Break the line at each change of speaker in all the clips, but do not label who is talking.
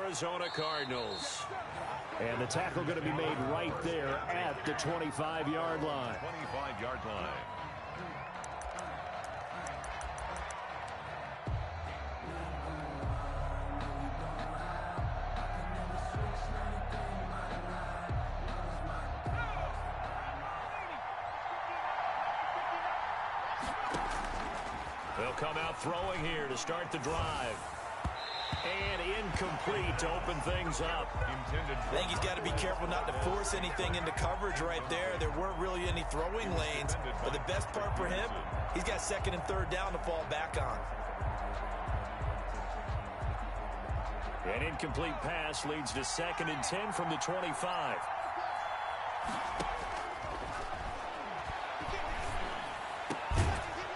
Arizona Cardinals.
And the tackle going to be made right there at the 25-yard line.
25-yard line.
They'll come out throwing here to start the drive. And incomplete to open things up.
I think he's got to be careful not to force anything into coverage right there. There weren't really any throwing lanes. But the best part for him, he's got second and third down to fall back on.
An incomplete pass leads to 2nd and 10 from the 25.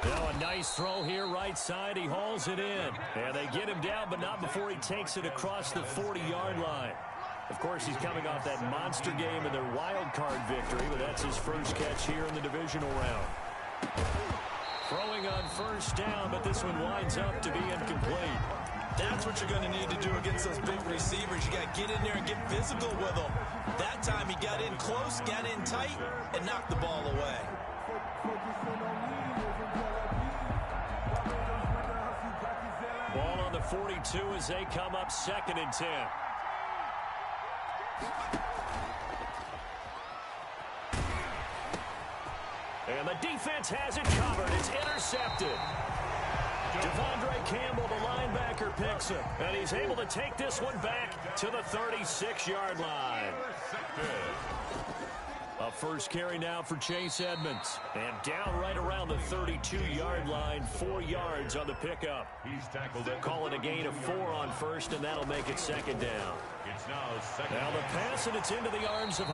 Now a nice throw here, right side. He hauls it in. And they get him down, but not before he takes it across the 40-yard line. Of course, he's coming off that monster game in their wild card victory, but that's his first catch here in the divisional round. Throwing on first down, but this one winds up to be incomplete.
That's what you're going to need to do against those big receivers. You got to get in there and get physical with them. That time he got in close, got in tight, and knocked the ball away.
Ball on the 42 as they come up 2nd and 10. And the defense has it covered. It's intercepted. Devondre Campbell, the linebacker, picks it. And he's able to take this one back to the 36-yard line. A first carry now for Chase Edmonds. And down right around the 32-yard line, 4 yards on the pickup. They'll call it a gain of 4 on first, and that'll make it 2nd down. Now the pass, and it's into the arms of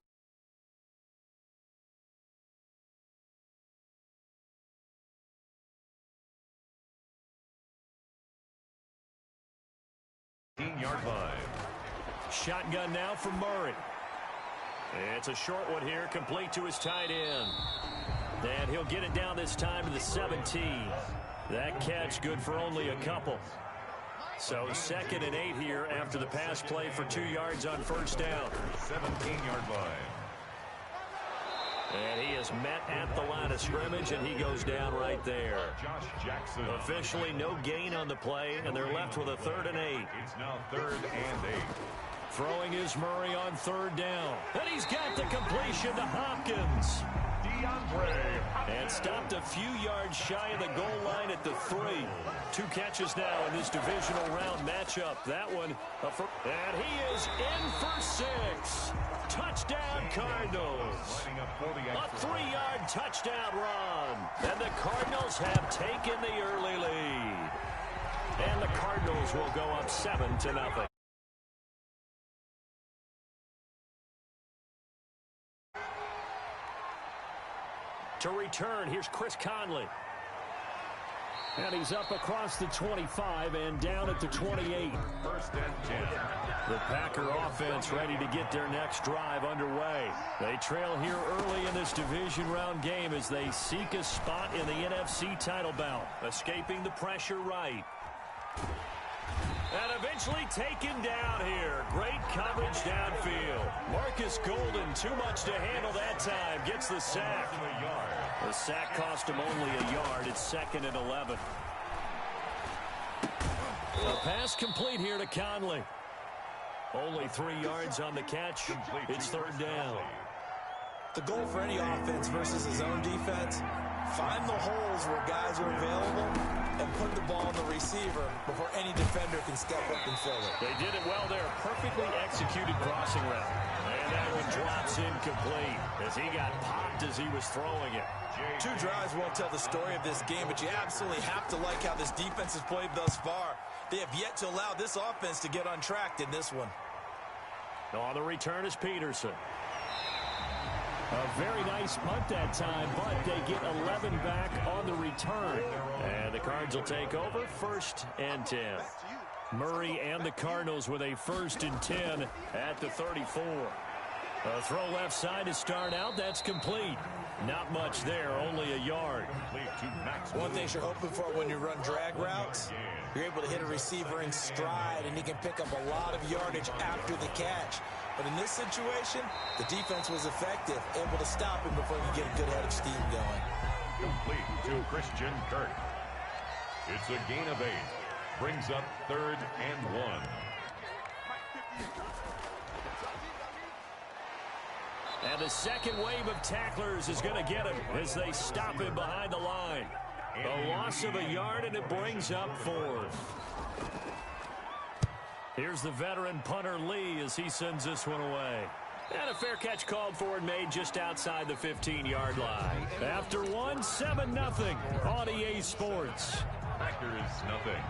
Yard line.
Shotgun now for Murray. It's a short one here, complete to his tight end. And he'll get it down this time to the 17. That catch good for only a couple. So 2nd and 8 here after the pass play for 2 yards on first down.
17-yard line.
And he is met at the line of scrimmage, and he goes down right there.
Josh Jackson.
Officially no gain on the play, and they're left with a 3rd and 8.
It's now 3rd and 8.
Throwing is Murray on 3rd down. And he's got the completion to Hopkins. And stopped a few yards shy of the goal line at the 3. 2 catches now in this divisional round matchup. That one, and he is in for 6. Touchdown, Cardinals. A 3-yard touchdown run. And the Cardinals have taken the early lead. And the Cardinals will go up 7-0. To return, here's Chris Conley. And he's up across the 25 and down at the 28.
1st and 10.
The Packer offense ready to get their next drive underway. They trail here early in this division round game as they seek a spot in the NFC title bout. Escaping the pressure right. And eventually taken down here. Great coverage downfield. Marcus Golden, too much to handle that time. Gets the sack. The sack cost him only a yard. It's 2nd and 11. A pass complete here to Conley. Only 3 yards on the catch. It's 3rd down.
The goal for any offense versus his own defense, find the holes where guys are available and put the ball on the receiver before any defender can step up and fill it.
They did it well there. Perfectly executed crossing route. And that one drops incomplete as he got popped as he was throwing it.
2 drives won't tell the story of this game, but you absolutely have to like how this defense has played thus far. They have yet to allow this offense to get untracked in this one.
On the return is Peterson. A very nice punt that time, but they get 11 back on the return. And the Cards will take over 1st and 10. Murray and the Cardinals with a 1st and 10 at the 34.
A throw left side to start out. That's complete. Not much there, only a yard.
One thing you're hoping for when you run drag routes, you're able to hit a receiver in stride, and he can pick up a lot of yardage after the catch. But in this situation, the defense was effective, able to stop him before he could get a good head of steam going.
Complete to Christian Kirk. It's a gain of 8. Brings up 3rd and 1.
And the second wave of tacklers is going to get him as they stop him behind the line. A loss of a yard, and it brings up 4th. Here's the veteran punter Lee as he sends this one away. And a fair catch called for and made just outside the 15-yard line. After 7-0 on EA Sports.
Packers nothing.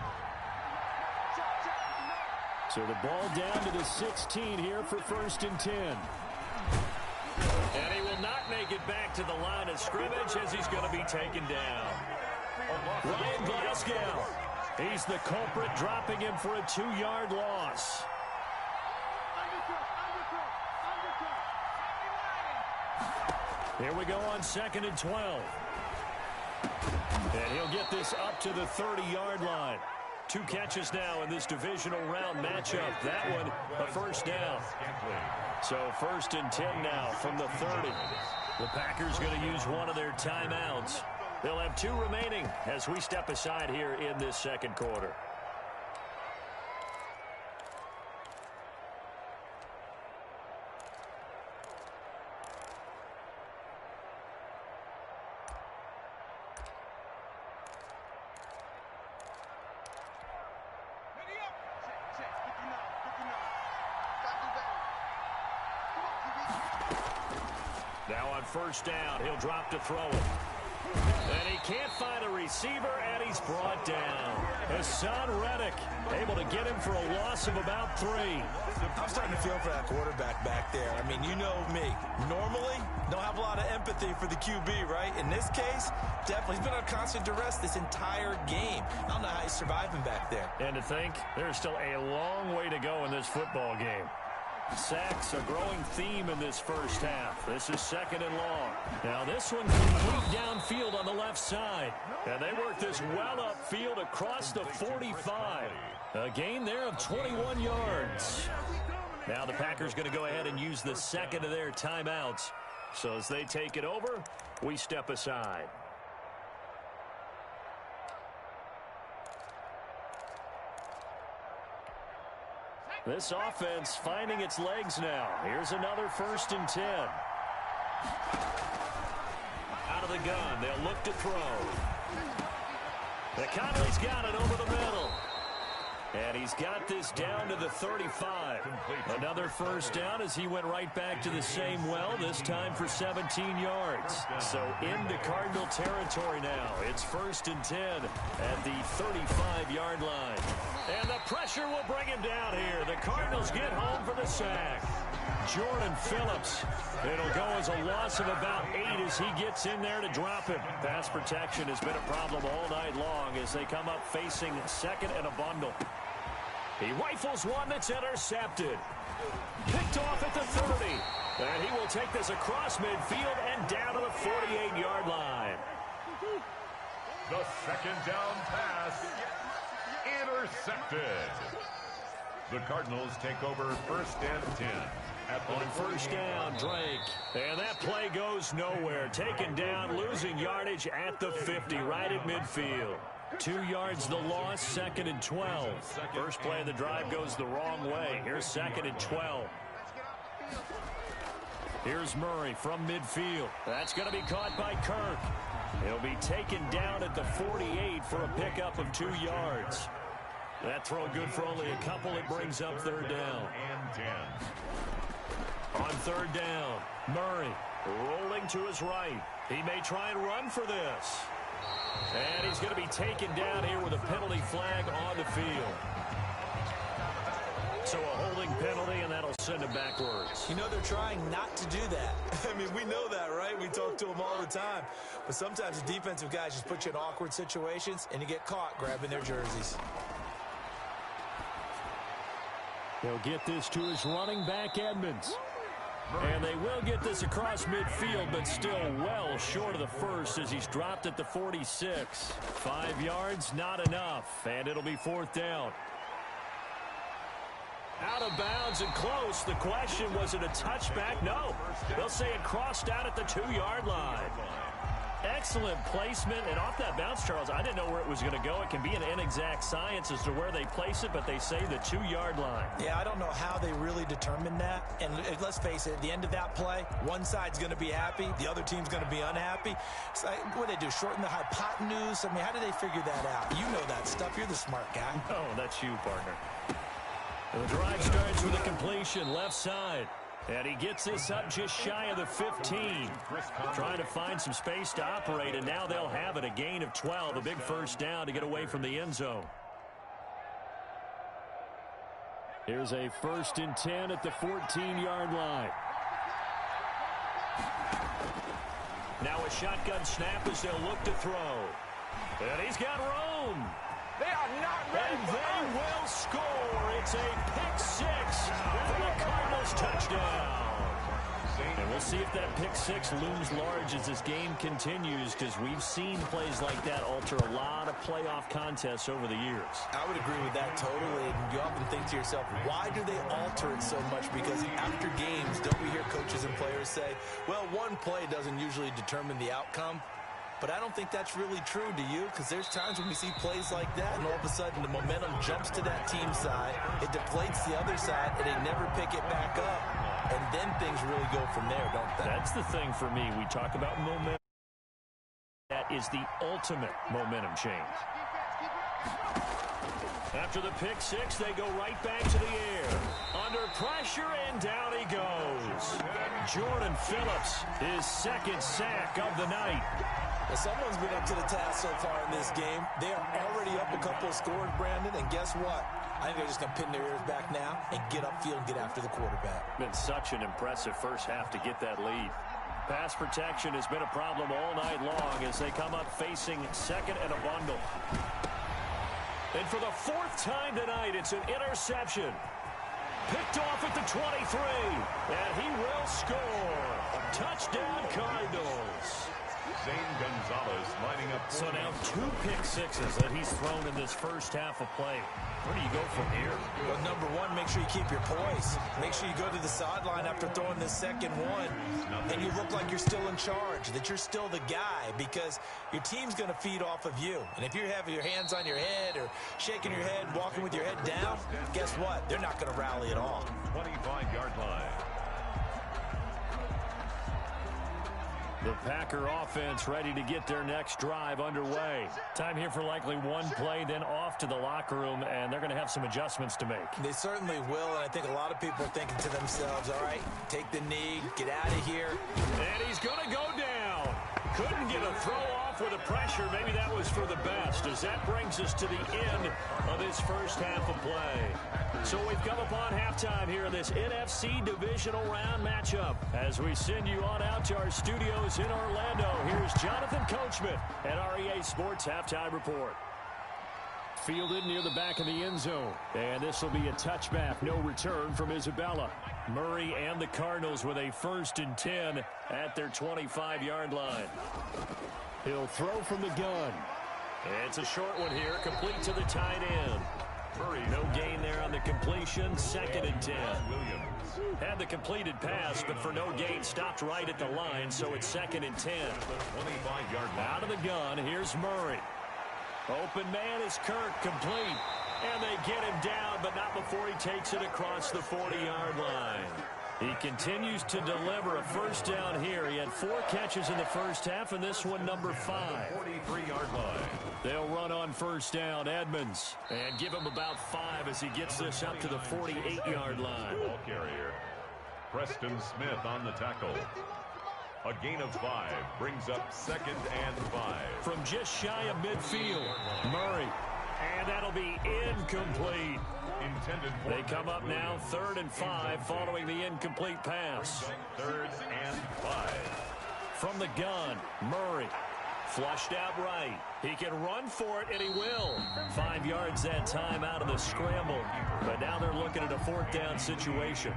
So the ball down to the 16 here for 1st and 10. And he will not make it back to the line of scrimmage as he's going to be taken down. Ryan Glasgow. He's the culprit, dropping him for a 2-yard loss. Here we go on 2nd and 12. And he'll get this up to the 30-yard line. 2 catches now in this divisional round matchup. That one, a 1st down. So 1st and 10 now from the 30. The Packers going to use one of their timeouts. They'll have 2 remaining as we step aside here in this second quarter. Now on 1st down, he'll drop to throw it. And he can't find a receiver, and he's brought down. Hassan Reddick able to get him for a loss of about 3.
I'm starting to feel for that quarterback back there. I mean, you know me. Normally, don't have a lot of empathy for the QB, right? In this case, definitely. He's been on constant duress this entire game. I don't know how he's surviving back there.
And to think, there's still a long way to go in this football game. Sacks, a growing theme in this first half. This is 2nd and long. Now this one complete downfield on the left side. And they work this well upfield across the 45. A gain there of 21 yards. Now the Packers going to go ahead and use the second of their timeouts. So as they take it over, we step aside. This offense finding its legs now. Here's another 1st and 10. Out of the gun, they'll look to throw. McConnelly's got it over the middle. And he's got this down to the 35. Another 1st down as he went right back to the same well, this time for 17 yards. So into Cardinal territory now. It's 1st and 10 at the 35-yard line. And the pressure will bring him down here. The Cardinals get home for the sack. Jordan Phillips. It'll go as a loss of about 8 as he gets in there to drop him. Pass protection has been a problem all night long as they come up facing 2nd and a bundle. He rifles one that's intercepted. Picked off at the 30. And he will take this across midfield and down to the 48-yard line.
The 2nd down pass. Intercepted. The Cardinals take over 1st and 10.
On 1st down, Drake. And that play goes nowhere. Taken down, losing yardage at the 50, right at midfield. 2 yards the loss, 2nd and 12. First play of the drive goes the wrong way. Here's 2nd and 12. Here's Murray from midfield. That's going to be caught by Kirk. He'll be taken down at the 48 for a pickup of 2 yards. That throw good for only a couple. It brings up 3rd down.
And 10.
On 3rd down, Murray rolling to his right. He may try and run for this. And he's going to be taken down here with a penalty flag on the field. So a holding penalty, and that'll send him backwards.
You know, they're trying not to do that. I mean, we know that, right? We talk to them all the time. But sometimes the defensive guys just put you in awkward situations, and you get caught grabbing their jerseys.
He'll get this to his running back, Edmonds. And they will get this across midfield, but still well short of the first as he's dropped at the 46. 5 yards, not enough, and it'll be 4th down. Out of bounds and close. The question, was it a touchback? No. They'll say it crossed out at the 2-yard line. Excellent placement, and off that bounce, Charles, I didn't know where it was going to go. It can be an inexact science as to where they place it, but they say the 2-yard line.
Yeah, I don't know how they really determined that. And let's face it, at the end of that play, one side's going to be happy, the other team's going to be unhappy. It's like, what do they do, shorten the hypotenuse? I mean, how do they figure that out? You know that stuff. You're the smart guy.
No, that's you, partner. The drive starts with a completion, left side. And he gets this up just shy of the 15. Trying to find some space to operate, and now they'll have it. A gain of 12, a big first down to get away from the end zone. Here's a 1st and 10 at the 14-yard line. Now a shotgun snap as they'll look to throw. And he's got room.
They are not ready.
And they will score. It's a pick 6 for the Cardinals touchdown. And we'll see if that pick 6 looms large as this game continues, because we've seen plays like that alter a lot of playoff contests over the years.
I would agree with that totally. And you often think to yourself, why do they alter it so much? Because after games, don't we hear coaches and players say, well, one play doesn't usually determine the outcome? But I don't think that's really true, do you? Because there's times when we see plays like that, and all of a sudden the momentum jumps to that team side, it deflates the other side, and they never pick it back up. And then things really go from there, don't they?
That's the thing for me. We talk about momentum. That is the ultimate momentum change. After the pick 6, they go right back to the air. Under pressure, and down he goes. Jordan Phillips, his 2nd sack of the night.
Well, someone's been up to the task so far in this game. They are already up a couple of scores, Brandon, and guess what? I think they're just going to pin their ears back now and get upfield and get after the quarterback.
Been such an impressive first half to get that lead. Pass protection has been a problem all night long as they come up facing 2nd and a bundle. And for the 4th time tonight, it's an interception. Picked off at the 23, and he will score. Touchdown, Cardinals.
Zane Gonzalez lining up.
So now 2 pick 6s that he's thrown in this first half of play. Where do you go from here?
Well, number one, make sure you keep your poise. Make sure you go to the sideline after throwing this second one, and you look like you're still in charge, that you're still the guy, because your team's going to feed off of you. And if you're having your hands on your head or shaking your head, walking with your head down, guess what? They're not going to rally at all.
25-yard line.
The Packer offense ready to get their next drive underway. Time here for likely one play, then off to the locker room, and they're going to have some adjustments to make.
They certainly will, and I think a lot of people are thinking to themselves, all right, take the knee, get out of here.
And he's going to go down. Couldn't get a throw off with the pressure. Maybe that was for the best, as that brings us to the end of this first half of play. So we've come upon halftime here in this NFC divisional round matchup. As we send you on out to our studios in Orlando, here's Jonathan Coachman at REA Sports Halftime Report. Fielded near the back of the end zone. And this will be a touchback, no return from Isabella. Murray and the Cardinals with a 1st and 10 at their 25-yard line. He'll throw from the gun. It's a short one here, complete to the tight end. Murray, no gain there on the completion, 2nd and 10. Had the completed pass, but for no gain, stopped right at the line, so it's 2nd and 10. Out of the gun, here's Murray. Open man is Kirk, complete. And they get him down, but not before he takes it across the 40-yard line. He continues to deliver a first down here. He had 4 catches in the first half, and this one number 5.
43-yard line.
They'll run on first down, Edmonds, and give him about 5 as he gets this up to the 48-yard line.
Ball carrier, Preston Smith on the tackle. A gain of 5 brings up 2nd and 5.
From just shy of midfield, Murray. And that'll be incomplete. They come up now 3rd and 5 following the incomplete pass.
3rd and 5.
From the gun, Murray. Flushed out right. He can run for it, and he will. 5 yards that time out of the scramble. But now they're looking at a 4th down situation.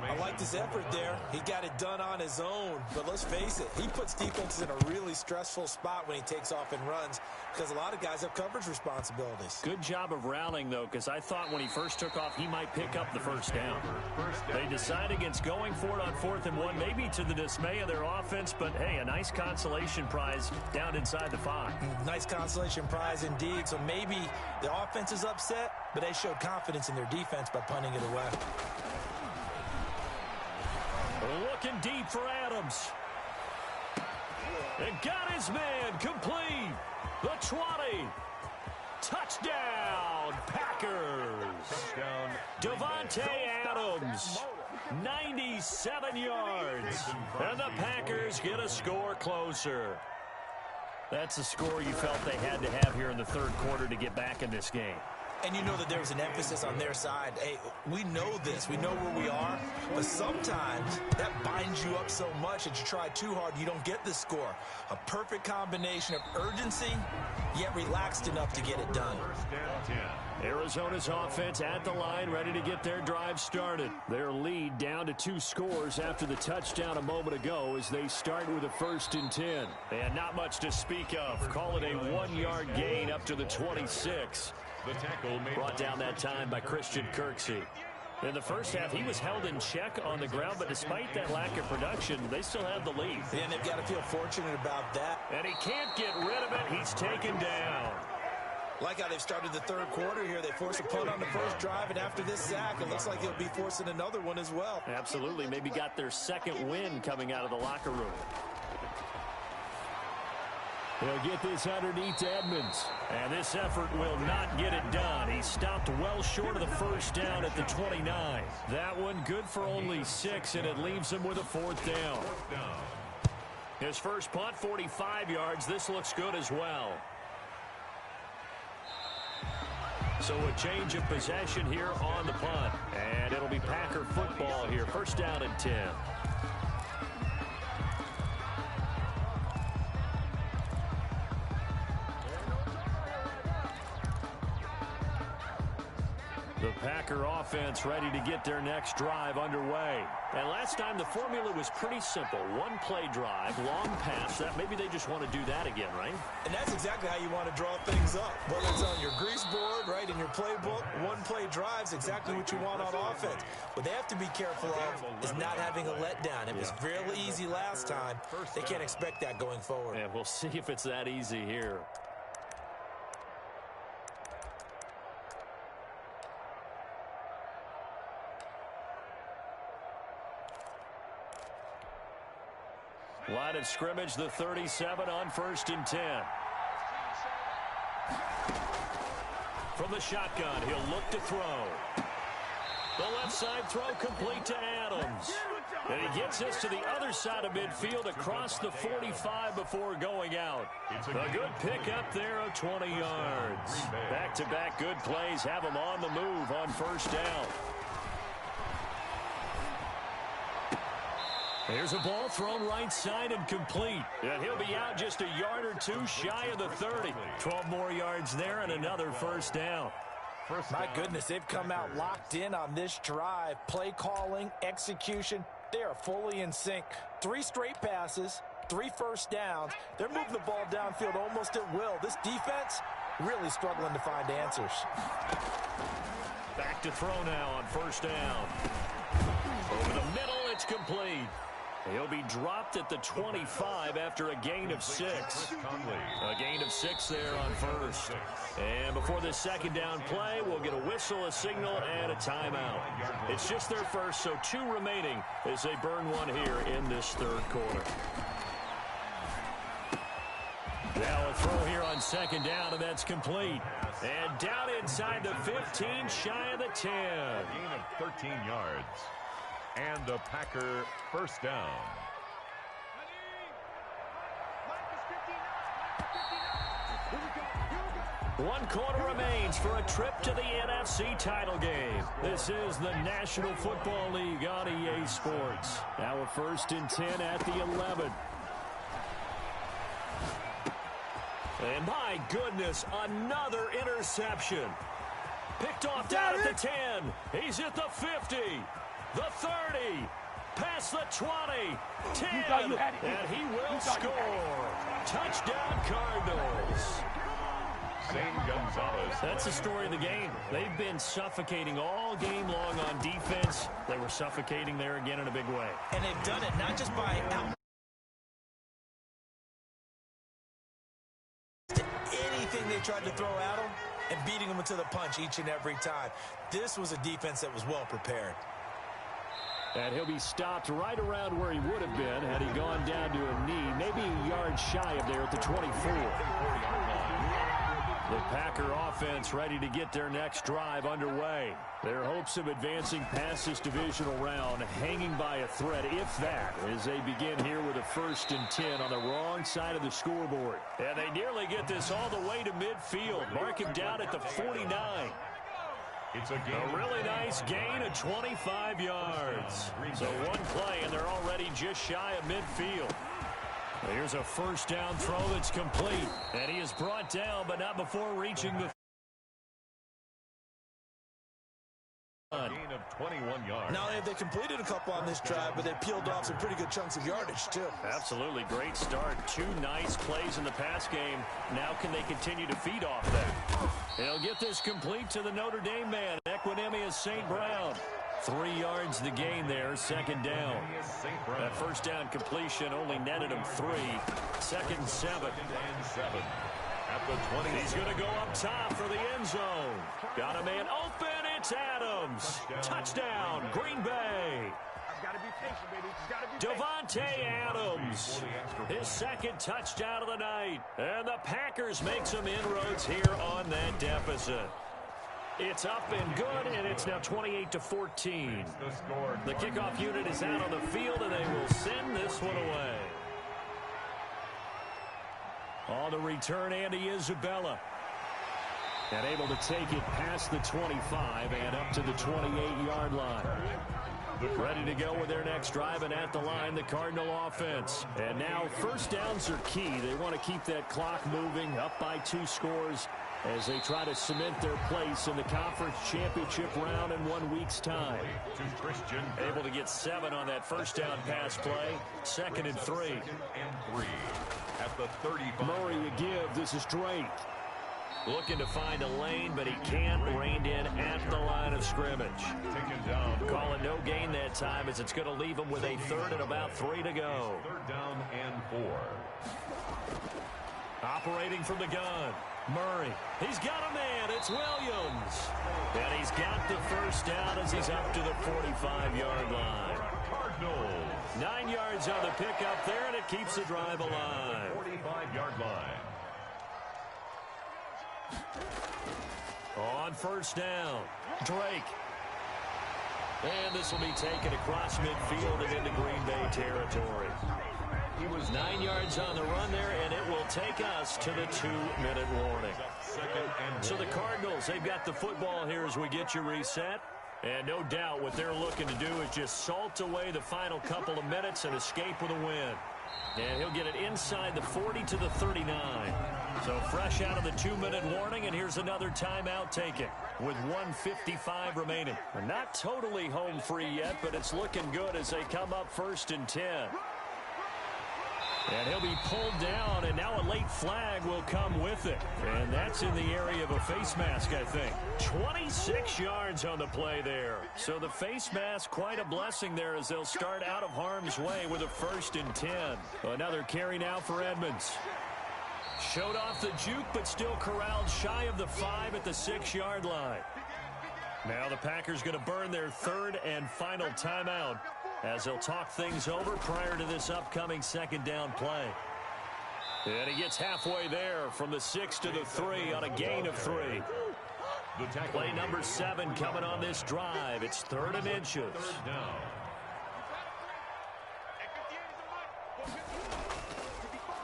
I like his effort there. He got it done on his own. But let's face it, he puts defenses in a really stressful spot when he takes off and runs because a lot of guys have coverage responsibilities.
Good job of rallying, though, because I thought when he first took off, he might pick up the 1st down. They decide against going for it on 4th and 1, maybe to the dismay of their offense, but, hey, a nice consolation prize down inside the 5.
Nice consolation prize indeed. So maybe the offense is upset, but they showed confidence in their defense by punting it away.
Looking deep for Adams. And got his man complete. The 20. Touchdown, Packers.
Touchdown.
Devontae Adams, 97 yards. And the Packers get a score closer. That's a score you felt they had to have here in the 3rd quarter to get back in this game.
And you know that there's an emphasis on their side. Hey, we know this. We know where we are. But sometimes that binds you up so much that you try too hard, you don't get the score. A perfect combination of urgency, yet relaxed enough to get it done.
Arizona's offense at the line, ready to get their drive started. Their lead down to 2 scores after the touchdown a moment ago as they start with a 1st and 10. And not much to speak of. Call it a 1-yard gain up to the 26.
The tackle made
brought down that time by Christian Kirksey. In the first half, he was held in check on the ground, but despite that lack of production, they still have the lead.
Yeah, and they've got to feel fortunate about that.
And he can't get rid of it. He's taken down.
Like how they've started the 3rd quarter here. They force a punt on the first drive, and after this sack, it looks like they'll be forcing another one as well.
Absolutely. Maybe got their 2nd win coming out of the locker room. They'll get this underneath Edmonds. And this effort will not get it done. He stopped well short of the 1st down at the 29. That one good for only 6, and it leaves him with a 4th down. His first punt, 45 yards. This looks good as well. So a change of possession here on the punt. And it'll be Packer football here. 1st down and 10. The Packer offense ready to get their next drive underway. And last time the formula was pretty simple. 1-play drive, long pass. Maybe they just want to do that again, right?
And that's exactly how you want to draw things up. Whether it's on your grease board, right, in your playbook, 1-play drive's exactly what you want on offense. What they have to be careful of is not having a letdown. It was fairly easy last time. They can't expect that going forward.
And we'll see if it's that easy here. Line of scrimmage, the 37 on 1st and 10. From the shotgun, he'll look to throw. The left side throw complete to Adams. And he gets us to the other side of midfield across the 45 before going out. A good pickup there of 20 yards. Back-to-back good plays have him on the move on 1st down. Here's a ball thrown right side and complete. And he'll be out just a yard or 2 shy of the 30. 12 more yards there and another 1st down.
My goodness, they've come out locked in on this drive. Play calling, execution, they are fully in sync. 3 straight passes, 3 1st downs. They're moving the ball downfield almost at will. This defense really struggling to find answers.
Back to throw now on 1st down. Over the middle, it's complete. He'll be dropped at the 25 after a gain of 6. A gain of 6 there on 1st. And before this 2nd down play, we'll get a whistle, a signal, and a timeout. It's just their first, so 2 remaining as they burn one here in this 3rd quarter. Now a throw here on 2nd down, and that's complete. And down inside the 15, shy of the 10.
A gain of 13 yards. And the Packer 1st down.
One quarter remains for a trip to the NFC title game. This is the National Football League on EA Sports. Now a 1st and 10 at the 11.
And my goodness, another interception. Picked off down at the 10. He's at the 50, the 30, past the 20, 10, and he will score. Touchdown, Cardinals. That's the story of the game. They've been suffocating all game long on defense. They were suffocating there again in a big way.
And they've done it not just by anything they tried to throw at them and beating them into the punch each and every time. This was a defense that was well prepared.
And he'll be stopped right around where he would have been had he gone down to a knee, maybe a yard shy of there at the 24. The Packer offense ready to get their next drive underway. Their hopes of advancing past this divisional round hanging by a thread, if that, as they begin here with a 1st and 10 on the wrong side of the scoreboard. And they nearly get this all the way to midfield. Mark him down at the 49.
It's a
really nice gain of 25 yards. So one play, and they're already just shy of midfield. Here's a 1st down throw that's complete. And he is brought down, but not before reaching the
gain of 21 yards.
Not only have they completed a couple on this drive, but they peeled off some pretty good chunks of yardage, too.
Absolutely great start. 2 nice plays in the pass game. Now can they continue to feed off that? They'll get this complete to the Notre Dame man, Equinemius St. Brown. 3 yards the gain there, 2nd down. That 1st down completion only netted him 3. 2nd and 7.
At the 20.
He's going to go up top for the end zone. Got a man open. It's Adams. Touchdown, Green Bay. Devontae Adams, his 2nd touchdown of the night. And the Packers make some inroads here on that deficit. It's up and good, and it's now 28-14. The kickoff unit is out on the field, and they will send this one away. On the return, Andy Isabella. And able to take it past the 25 and up to the 28-yard line. Ready to go with their next drive, and at the line, the Cardinal offense. And now 1st downs are key. They want to keep that clock moving, up by 2 scores, as they try to cement their place in the conference championship round in 1 week's time. Able to get 7 on that 1st down pass play. 2nd and 3.
At the 35.
Murray to give. This is Drake. Looking to find a lane, but he can't. Reined in at the line of scrimmage.
Taken down.
Call it no gain that time, as it's going to leave him with a 3rd and about 3 to go.
3rd down and 4.
Operating from the gun. Murray. He's got a man. It's Williams. And he's got the 1st down as he's up to the 45-yard line.
Cardinals.
9 yards on the pickup there, and it keeps the drive alive.
45-yard line.
On 1st down, Drake. And this will be taken across midfield and into Green Bay territory. He was 9 yards on the run there, and it will take us to the 2-minute warning. So the Cardinals, they've got the football here as we get you reset. And no doubt what they're looking to do is just salt away the final couple of minutes and escape with a win. And he'll get it inside the 40 to the 39. So fresh out of the 2-minute warning, and here's another timeout taken with 1:55 remaining. We're not totally home free yet, but it's looking good as they come up 1st and 10. And he'll be pulled down, and now a late flag will come with it. And that's in the area of a face mask, I think. 26 yards on the play there. So the face mask, quite a blessing there as they'll start out of harm's way with a 1st and 10. Another carry now for Edmonds. Showed off the juke, but still corralled shy of the 5 at the 6-yard line. Now the Packers going to burn their 3rd and final timeout as they'll talk things over prior to this upcoming 2nd down play. And he gets halfway there from the 6 to the 3 on a gain of 3. Play number 7 coming on this drive. It's 3rd and inches.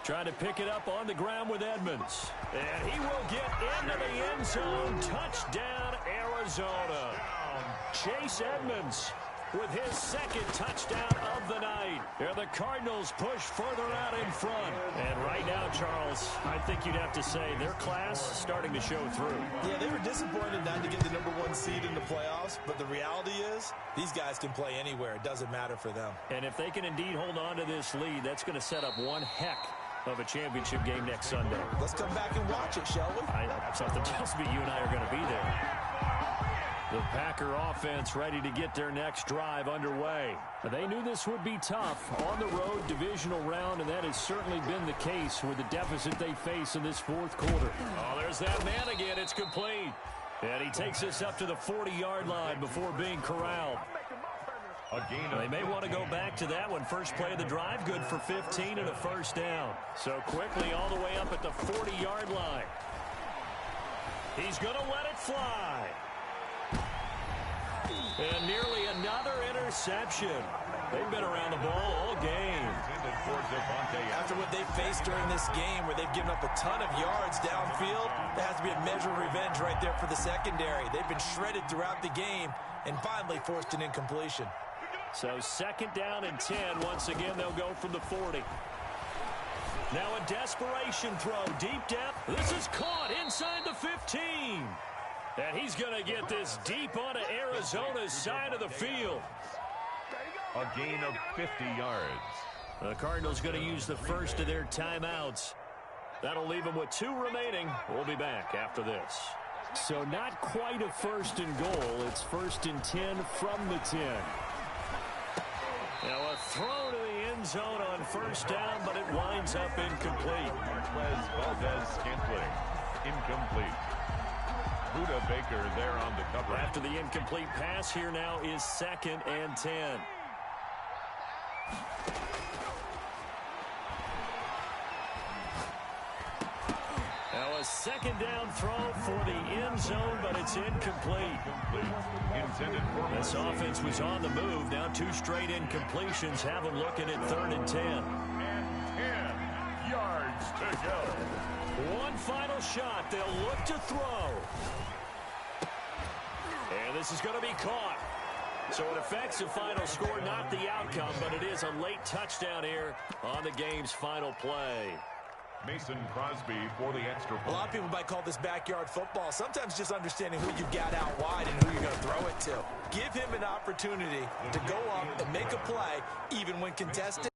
Trying to pick it up on the ground with Edmonds. And he will get into the end zone. Touchdown, Arizona. Chase Edmonds with his second touchdown of the night. And the Cardinals push further out in front. And right now, Charles, I think you'd have to say their class starting to show through.
Yeah, they were disappointed not to get the #1 seed in the playoffs, but the reality is these guys can play anywhere. It doesn't matter for them.
And if they can indeed hold on to this lead, that's going to set up one heck of a championship game next Sunday.
Let's come back and watch it, shall we?
Something tells me you and I are going to be there. The Packer offense ready to get their next drive underway. They knew this would be tough on the road divisional round, and that has certainly been the case with the deficit they face in this fourth quarter. Oh, there's that man again. It's complete. And he takes us up to the 40-yard line before being corralled. They may want to go back to that one. First play of the drive, good for 15 and a first down. So quickly all the way up at the 40-yard line. He's going to let it fly. And nearly another interception. They've been around the ball all game.
After what they've faced during this game, where they've given up a ton of yards downfield, there has to be a measure of revenge right there for the secondary. They've been shredded throughout the game and finally forced an incompletion.
So second down and 10. Once again, they'll go from the 40. Now a desperation throw, deep depth. This is caught inside the 15. And he's going to get this deep onto Arizona's side of the field.
A gain of 50 yards.
The Cardinals going to use the first of their timeouts. That'll leave them with 2 remaining. We'll be back after this. So not quite a first and goal. It's first and 10 from the 10. Now a throw to the end zone on first down, but it winds up incomplete.
Valdez-Scantling, incomplete. Buda Baker there on the cover.
After the incomplete pass, here now is second and 10. Now a second down throw for the end zone, but it's incomplete.
Intended for
this offense was on the move. Now 2 straight incompletions have them looking at third and 10.
And 10 yards to go.
One final shot. They'll look to throw. And this is going to be caught. So it affects the final score, not the outcome, but it is a late touchdown here on the game's final play.
Mason Crosby for the extra point.
A lot of people might call this backyard football. Sometimes just understanding who you've got out wide and who you're going to throw it to. Give him an opportunity to go up and make a play, even when contested,